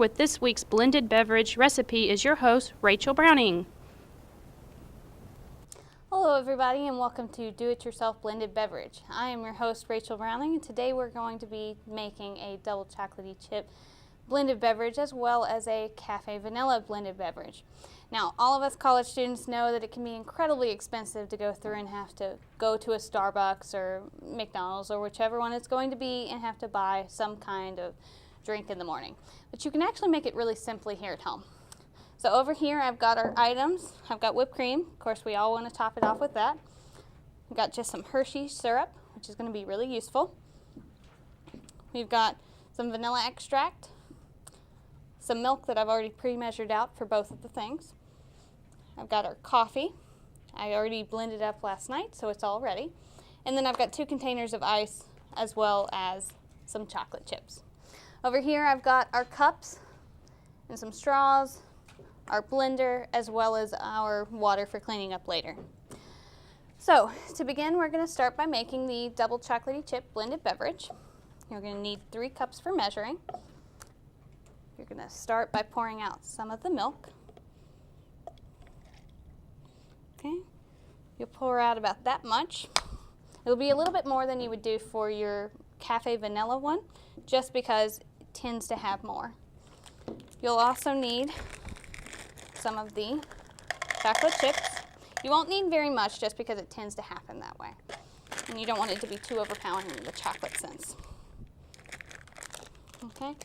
with this week's blended beverage recipe is your host, Rachel Browning. Hello everybody and welcome to Do-It-Yourself Blended Beverage. I am your host, Rachel Browning, and today we're going to be making a double chocolatey chip blended beverage as well as a cafe vanilla blended beverage. Now, all of us college students know that it can be incredibly expensive to go through and have to go to a Starbucks or McDonald's or whichever one it's going to be and have to buy some kind of drink in the morning. But you can actually make it really simply here at home. So over here I've got our items. I've got whipped cream. Of course, we all want to top it off with that. I've got just some Hershey syrup, which is going to be really useful. We've got some vanilla extract, some milk that I've already pre-measured out for both of the things. I've got our coffee. I already blended up last night, so it's all ready. And then I've got 2 containers of ice as well as some chocolate chips. Over here I've got our cups and some straws, our blender, as well as our water for cleaning up later. So to begin, we're going to start by making the double chocolatey chip blended beverage. You're going to need 3 cups for measuring. You're going to start by pouring out some of the milk. Okay, you'll pour out about that much. It'll be a little bit more than you would do for your cafe vanilla one, just because it tends to have more. You'll also need some of the chocolate chips. You won't need very much just because it tends to happen that way. And you don't want it to be too overpowering in the chocolate sense. Okay,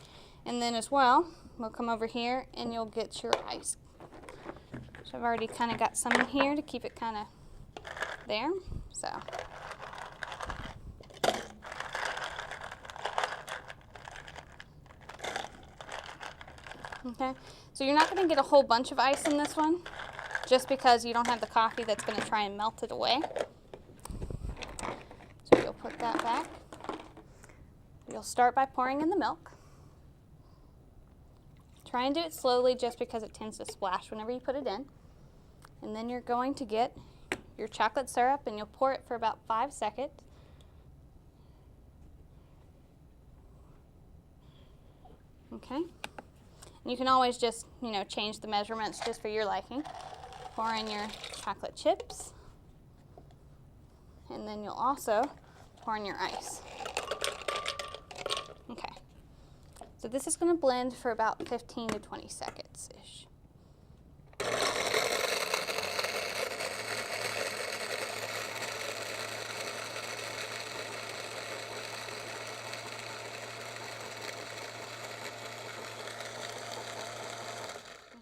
and then as well, we'll come over here and you'll get your ice. So I've already kind of got some in here to keep it kind of there. So okay, so you're not going to get a whole bunch of ice in this one, just because you don't have the coffee that's going to try and melt it away. So you'll put that back. You'll start by pouring in the milk. Try and do it slowly just because it tends to splash whenever you put it in. And then you're going to get your chocolate syrup and you'll pour it for about 5 seconds. Okay. And you can always just, change the measurements just for your liking. Pour in your chocolate chips. And then you'll also pour in your ice. Okay. So this is going to blend for about 15 to 20 seconds-ish.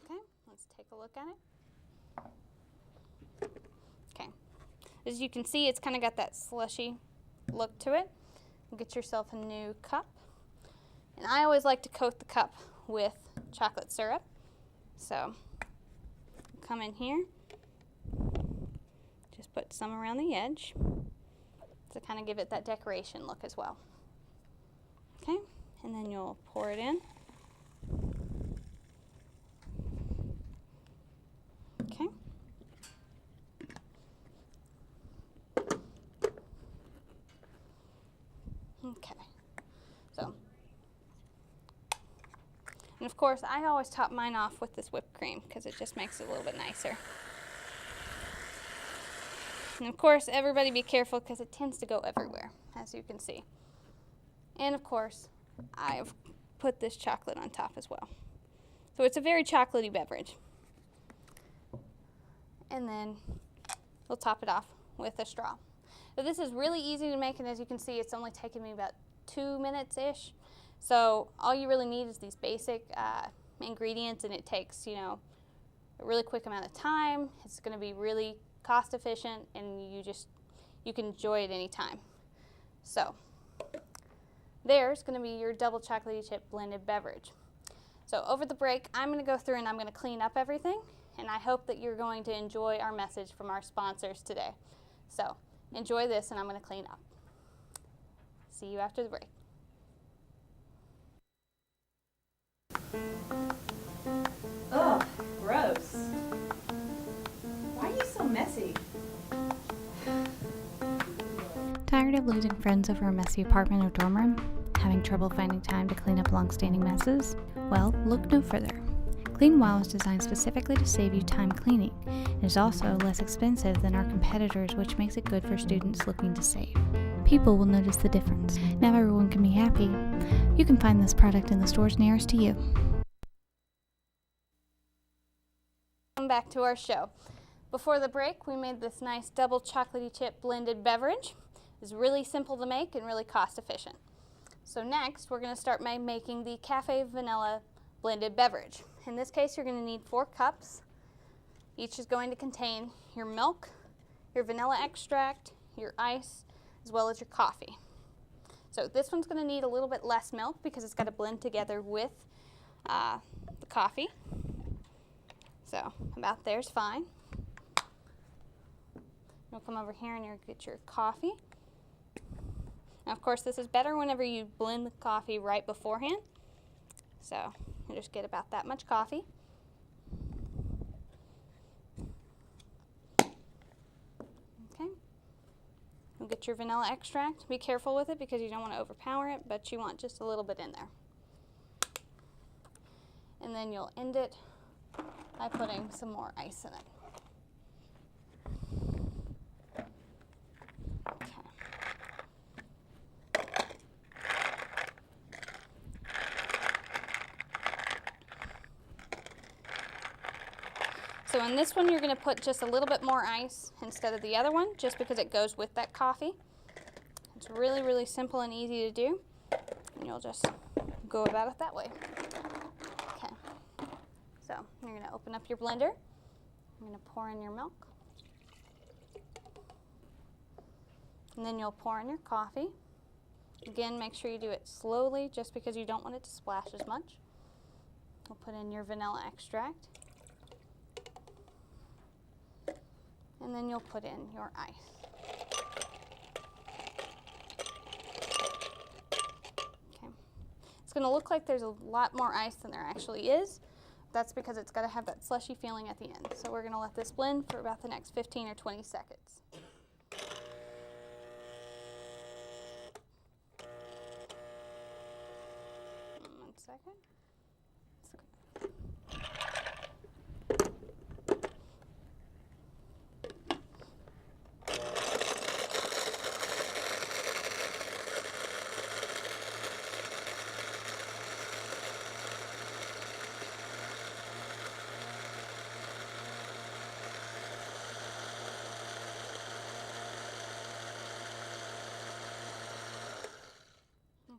Okay, let's take a look at it. Okay, as you can see, it's kind of got that slushy look to it. Get yourself a new cup. And I always like to coat the cup with chocolate syrup. So come in here, just put some around the edge to kind of give it that decoration look as well. Okay, and then you'll pour it in. Okay. Okay. So, and of course, I always top mine off with this whipped cream because it just makes it a little bit nicer. And of course, everybody be careful because it tends to go everywhere, as you can see. And of course, I've put this chocolate on top as well. So it's a very chocolatey beverage. And then we'll top it off with a straw. So this is really easy to make, and as you can see, it's only taken me about 2 minutes-ish. So all you really need is these basic ingredients, and it takes, a really quick amount of time. It's going to be really cost efficient, and you can enjoy it anytime. So there's going to be your double chocolatey chip blended beverage. So over the break, I'm going to go through and I'm going to clean up everything, and I hope that you're going to enjoy our message from our sponsors today. So enjoy this, and I'm going to clean up. See you after the break. Ugh, gross. Why are you so messy? Tired of losing friends over a messy apartment or dorm room? Having trouble finding time to clean up long-standing messes? Well, look no further. Clean Wow is designed specifically to save you time cleaning. It is also less expensive than our competitors, which makes it good for students looking to save. People will notice the difference. Now everyone can be happy. You can find this product in the stores nearest to you. Welcome back to our show. Before the break, we made this nice double chocolatey chip blended beverage. It's really simple to make and really cost efficient. So next, we're going to start by making the cafe vanilla blended beverage. In this case, you're going to need 4 cups. Each is going to contain your milk, your vanilla extract, your ice, as well as your coffee. So this one's going to need a little bit less milk because it's got to blend together with the coffee. So about there's fine. You'll come over here and you'll get your coffee. Now, of course, this is better whenever you blend the coffee right beforehand. So you just get about that much coffee. Okay. You'll get your vanilla extract. Be careful with it because you don't want to overpower it, but you want just a little bit in there. And then you'll end it by putting some more ice in it. So in this one, you're going to put just a little bit more ice instead of the other one, just because it goes with that coffee. It's really, really simple and easy to do, and you'll just go about it that way. Okay, so you're going to open up your blender. You're going to pour in your milk, and then you'll pour in your coffee. Again, make sure you do it slowly, just because you don't want it to splash as much. You'll put in your vanilla extract. And then you'll put in your ice. Okay. It's going to look like there's a lot more ice than there actually is. That's because it's got to have that slushy feeling at the end. So we're going to let this blend for about the next 15 or 20 seconds. One second.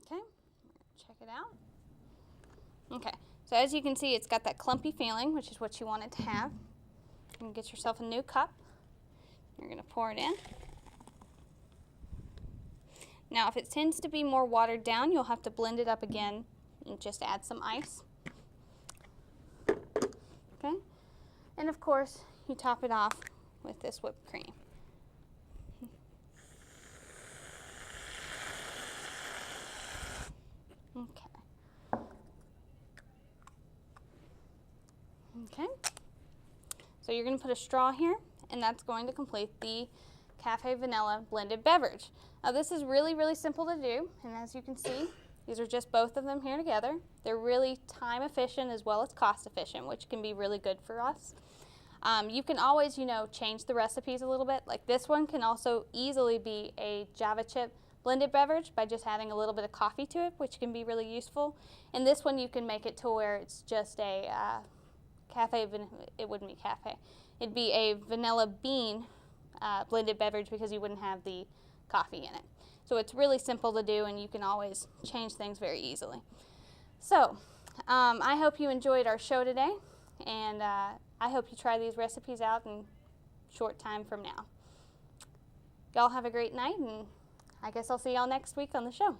Okay, check it out. Okay, so as you can see, it's got that clumpy feeling, which is what you want it to have. You can get yourself a new cup. You're going to pour it in. Now, if it tends to be more watered down, you'll have to blend it up again and just add some ice. Okay, and of course, you top it off with this whipped cream. Okay. Okay. So you're going to put a straw here, and that's going to complete the cafe vanilla blended beverage. Now this is really, really simple to do, and as you can see, these are just both of them here together. They're really time efficient as well as cost efficient, which can be really good for us. You can always, change the recipes a little bit. Like this one can also easily be a Java chip blended beverage by just adding a little bit of coffee to it, which can be really useful. And this one you can make it to where it's just a it wouldn't be cafe. It'd be a vanilla bean blended beverage because you wouldn't have the coffee in it. So it's really simple to do, and you can always change things very easily. So I hope you enjoyed our show today, and I hope you try these recipes out in a short time from now. Y'all have a great night, and I guess I'll see y'all next week on the show.